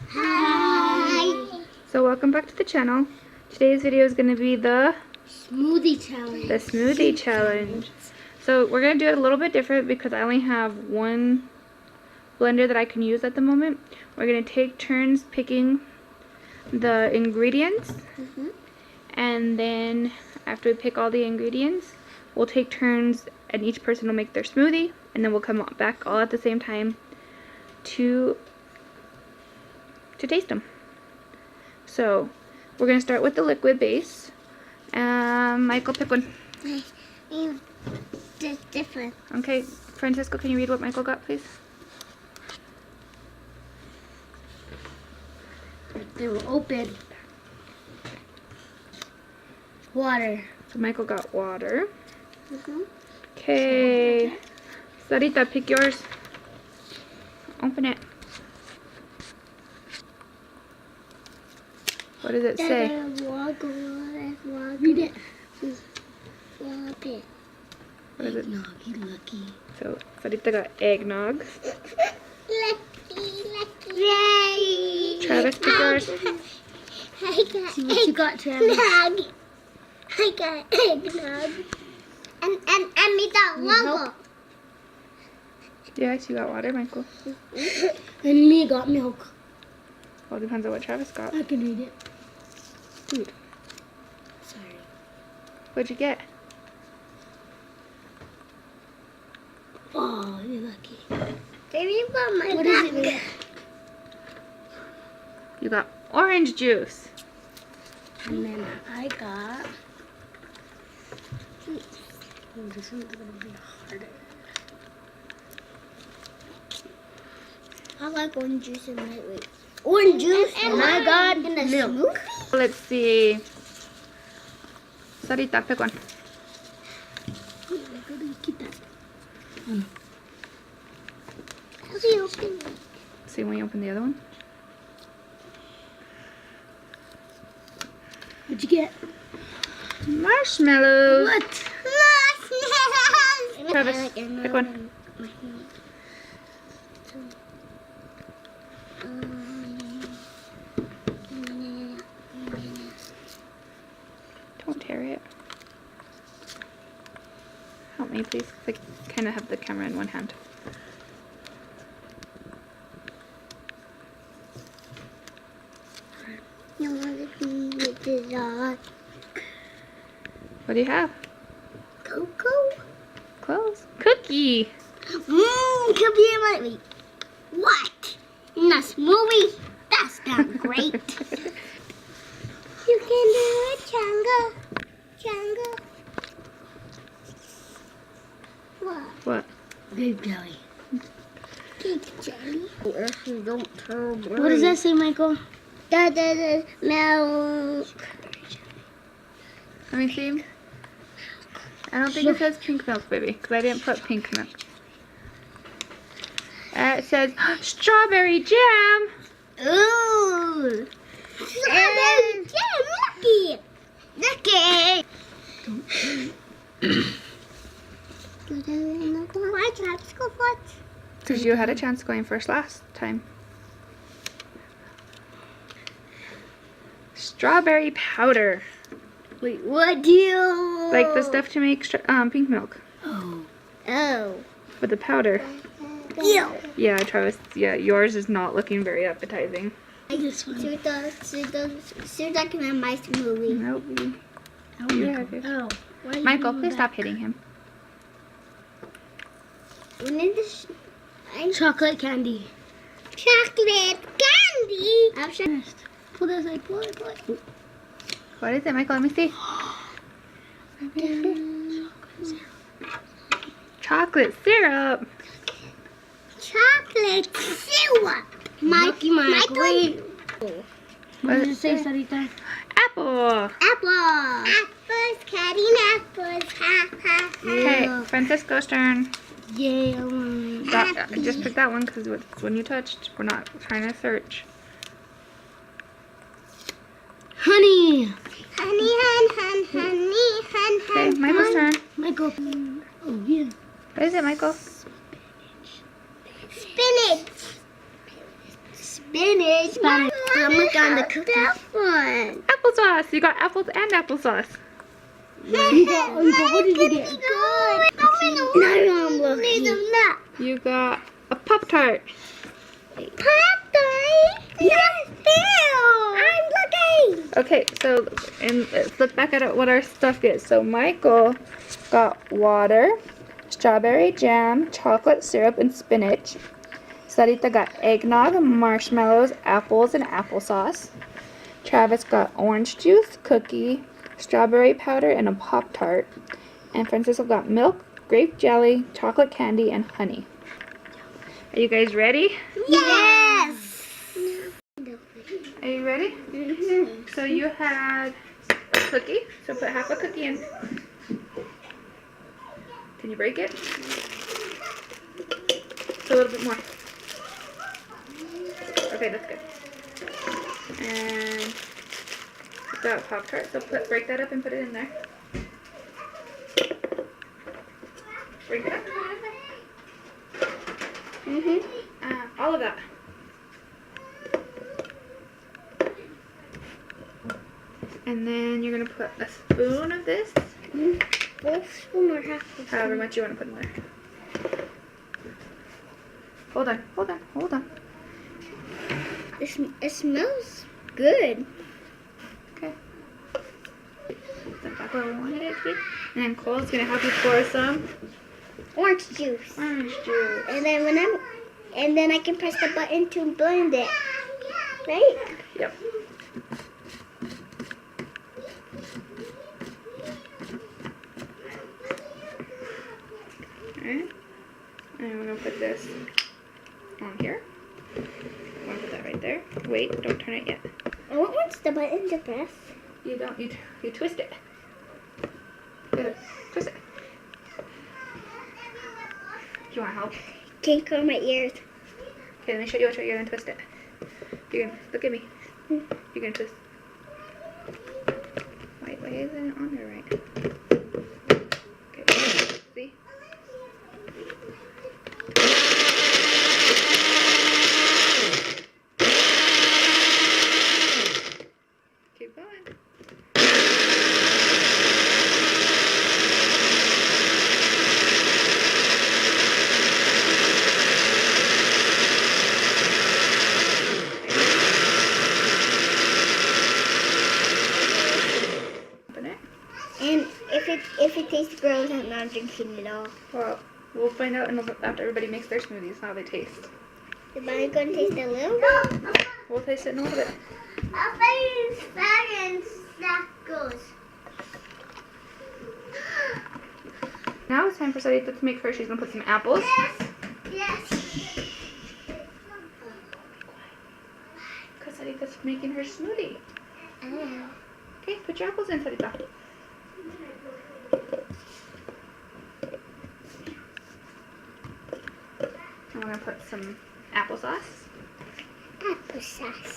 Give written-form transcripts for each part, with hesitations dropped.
Hi. So welcome back to the channel. Today's video is going to be the Smoothie challenge. The smoothie challenge. So we're going to do it a little bit different because I only have one blender that I can use at the moment. We're going to take turns picking the ingredients. And then after we pick all the ingredients, we'll take turns and each person will make their smoothie. And then we'll come back all at the same time to taste them. So we're going to start with the liquid base. Michael, pick one. It's different. Okay, Francisco, can you read what Michael got, please? They were open. Water. So Michael got water. Okay. Sarita, pick yours. Open it. What does it say? Read it. What is it? Eggnog, you lucky. So Sarita got eggnog. Yay! Travis, pick yours. I got see what you got, Travis. I got eggnog. And me got logo. Yes, you got water, Michael. And me got milk. Well, it depends on what Travis got. I can read it. Dude, Sorry. what'd you get? Oh, you're lucky. What is it mean? You got orange juice. And then I got... Oh, this one's gonna be harder. I like orange juice and lightweight. Orange juice and I got milk. Let's see. Sarita, pick one. How's he open? See when you open the other one. What'd you get? Marshmallows. What? Marshmallows! Travis, pick one. Don't tear it. Help me, please. I kind of have the camera in one hand. What do you have? Cocoa? Close. Cookie. Could be a lightweight. What? In a smoothie? That's not great. You can do it, Changa. Changa. What? What? Grape jelly. Grape jelly? Don't tell me. What does that say, Michael? Milk. Let me see. I don't think it says pink milk, baby, because I didn't put pink milk. It says strawberry jam. Ooh. Strawberry jam. Lucky. Why Travis go first? Because you had a chance going first last time. Strawberry powder. Wait, what do you... Like the stuff to make pink milk. Oh. Oh. With the powder. Ew. Yeah, Travis, yeah, yours is not looking very appetizing. I just want to I can have my smoothie. Nope. Oh, Yeah, okay. oh. Michael, please stop hitting him. When is this? Chocolate candy. Chocolate candy? I'm sure. Pull this, like, pull it. What is it, Michael? Let me see. Chocolate syrup. Chocolate syrup. Mikey, wait. What does it say, Sarita? Apple. Apples, cutting apples. Ha, ha, ha. Okay, Francisco's turn. Yay, I won. Just pick that one because it's when you touched. We're not trying to search. Honey. Honey. Okay, Michael's turn. Michael. Oh, yeah. What is it, Michael? Spinach. spinach. I'm looking on the cookie. That one. Applesauce. You got apples and applesauce. You got, what did you get? Good. Now I'm looking. You got a Pop-Tart. Pop-Tart? Yes, I'm looking. Okay, so and let's look back at what our stuff gets. So Michael got water, strawberry jam, chocolate syrup, and spinach. Sarita got eggnog, marshmallows, apples, and applesauce. Travis got orange juice, cookie, strawberry powder, and a Pop-Tart. And Francisco got milk, grape jelly, chocolate candy, and honey. Are you guys ready? Yes. Are you ready? Mm-hmm. So you had a cookie. So put half a cookie in. Can you break it? So a little bit more. Okay, that's good. And you've got a Pop-Tart. So break that up and put it in there. Break it up and put it in there. All of that. And then you're gonna put a spoon of this. Full spoon or half a spoon? However much you want to put in there. Hold on, hold on, hold on. It smells good. Okay. Put that back where we wanted it to be. And then Cole's gonna help you pour some Orange juice. orange juice. And then I can press the button to blend it. Right? Yep. Alright. And we're gonna put this on here. I'm gonna put that right there. Wait, don't turn it yet. What's the button to press? You don't, you twist it. Good. Twist it. Do you want help? Can't curl my ears. Okay, let me show you what you're gonna twist it. You're gonna, look at me. You're gonna twist. Wait, why isn't it on there right? Okay, see? Keep going. Open it. And if it tastes gross, I'm not drinking it all. Well, we'll find out after everybody makes their smoothies how they taste. Is mine going to taste a little bit? We'll taste it in a little bit. I'll find seconds that goes. Now it's time for Sarita to make her. She's gonna put some apples. Yes. Because Sarita's making her smoothie. Oh. Okay, put your apples in, Sarita. I'm gonna put some applesauce. Applesauce.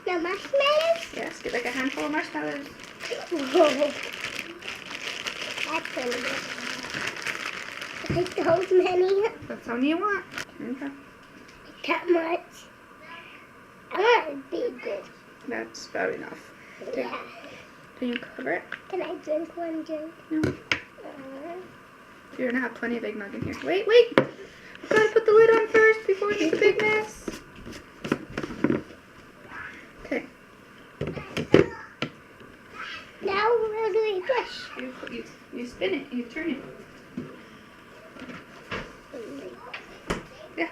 The marshmallows? Yes, get like a handful of marshmallows. Whoa. That's really good. Like those many? That's how many you want. Okay. That much? I want it bigger. That's about enough. Yeah. Can you cover it? Can I drink one drink? No. You're gonna have plenty of eggnog in here. Wait, wait! I've gotta put the lid on first before it's a big mess. Okay. Now we're doing push. You spin it, you turn it. Yeah.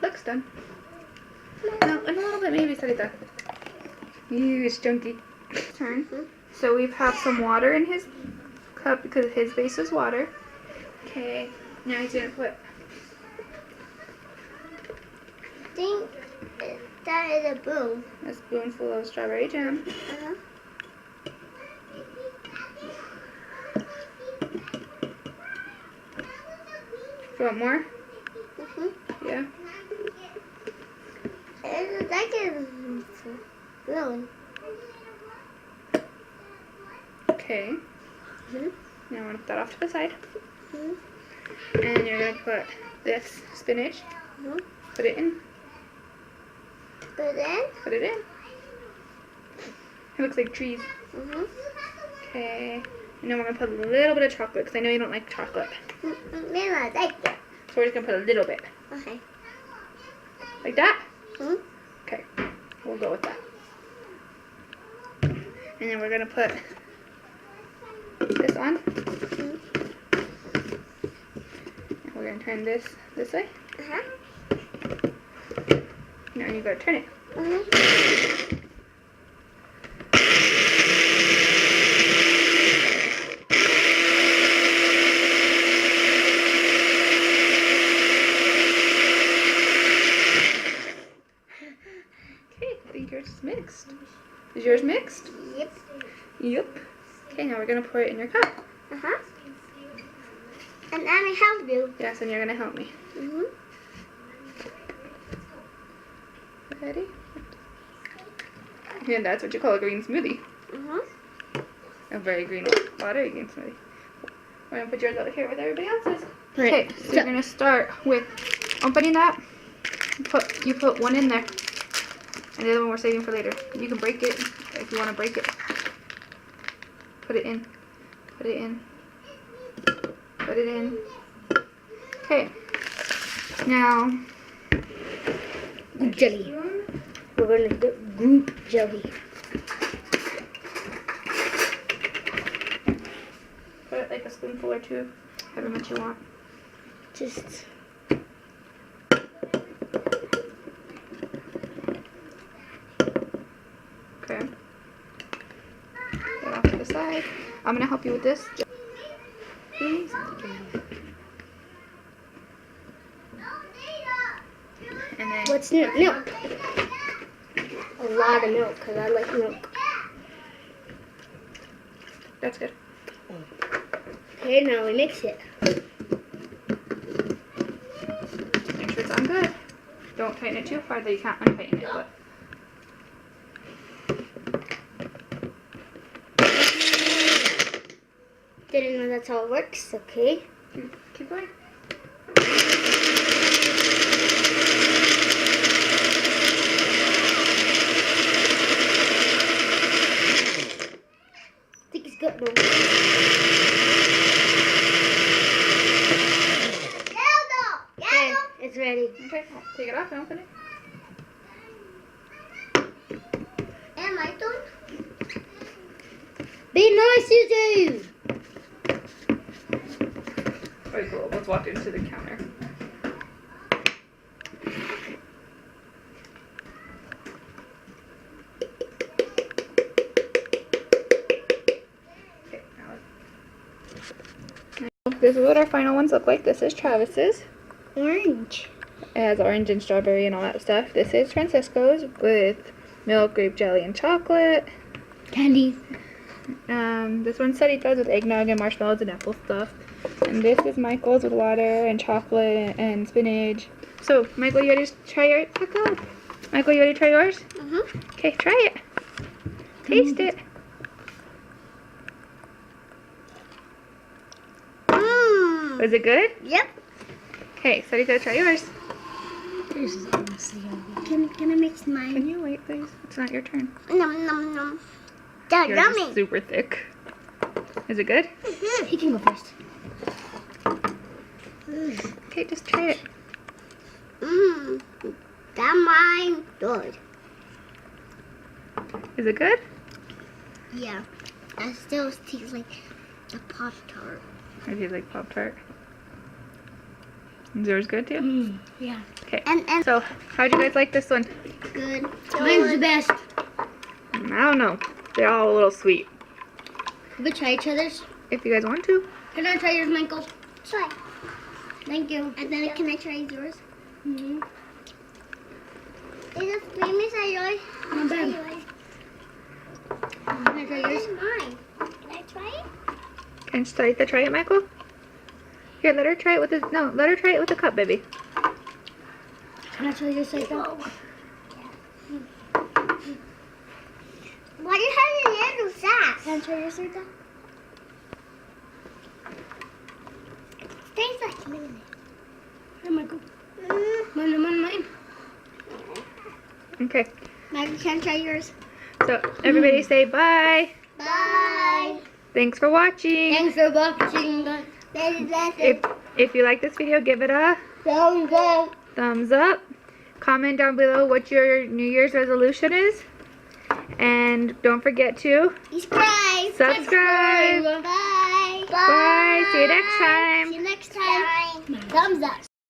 Looks done. No, in a little bit maybe, Sarita. It's chunky. Turn. So we have some water in his cup because his base is water. Okay, now he's gonna put. That is a boom. A spoonful of strawberry jam. Uh-huh. Do you want more? Mm-hmm. Yeah. That is blowing. Okay. Mm-hmm. Now I'm going to put that off to the side. Mm-hmm. And you're going to put this spinach. Mm-hmm. Put it in. But then? Put it in. It looks like trees. Mm-hmm. Okay. And then we're going to put a little bit of chocolate because I know you don't like chocolate. Maybe I like it. So we're just going to put a little bit. Okay. Like that? Mm-hmm. Okay. We'll go with that. And then we're going to put this on. Mm-hmm. And we're going to turn this way. Uh-huh. Now you got to turn it. Mm-hmm. Okay, I think yours is mixed. Is yours mixed? Yep. Yep. Okay, now we're going to pour it in your cup. Uh-huh. And let me help you. Yes, and you're going to help me. Mm-hmm. Ready? And that's what you call a green smoothie. Mm-hmm. A very green, watery green smoothie. We're going to put yours over here with everybody else's. Okay, so you're going to start with opening that. You put one in there. And the other one we're saving for later. You can break it if you want to break it. Put it in. Put it in. Put it in. Okay. Now, Group jelly. We're going to do group jelly. put it like a spoonful or two, however much you want. Just. Okay. Get off to the side. I'm gonna help you with this. Please. And then What's milk? A lot of milk, because I like milk. that's good. Okay, now we mix it. Make sure it's on good. Don't tighten it too far that you can't untighten it, but Didn't know that's how it works. Okay. keep going. I think it's good though. Okay, it's ready. Okay, I'll take it off and open it. And my turn. Be nice, Suzu. Very cool. Let's walk into the counter. Okay, this is what our final ones look like. This is Travis's. Orange. It has orange and strawberry and all that stuff. This is Francisco's with milk, grape jelly, and chocolate. Candy. This one's Sarita's with eggnog and marshmallows and apple stuff. And this is Michael's with water and chocolate and spinach. So, Michael, you ready to try yours? Michael, you ready to try yours? Mm-hmm. Okay, try it. Taste it. Mmm. Was it good? Yep. Okay, Sarita, try yours. This is honestly yummy. Can I mix mine? Can you wait, please? It's not your turn. Nom nom nom. That's Yours is yummy. super thick. Is it good? Mm-hmm. He can go first. Okay, just try it. Mmm. That mine good. Is it good? Yeah. That still tastes like a Pop-Tart. Or do you like Pop-Tart? Is yours good too? Mmm. Yeah. Okay. And So, how'd you guys like this one? good. Mine's the best. I don't know. They're all a little sweet. Can we try each other's? If you guys want to. Can I try yours, Michael? Try. Thank you. And then can I try yours? Mm-hmm. Is it famous at yours? Not bad. Can I try yours? This is mine. Can I try it? And Sarita, try it, Michael. Here, let her try it with the let her try it with the cup, baby. Can I try yours like that? Why do you have your little sass? Can I try yours like that? Tastes like lemon. Here, Michael. Mine. Okay. Maggie, can I try yours? So everybody say bye. Bye. Thanks for watching. Thanks for watching. If you like this video, give it a thumbs up. Comment down below what your New Year's resolution is. And don't forget to subscribe. Bye. Bye. See you next time. See you next time. Thumbs up.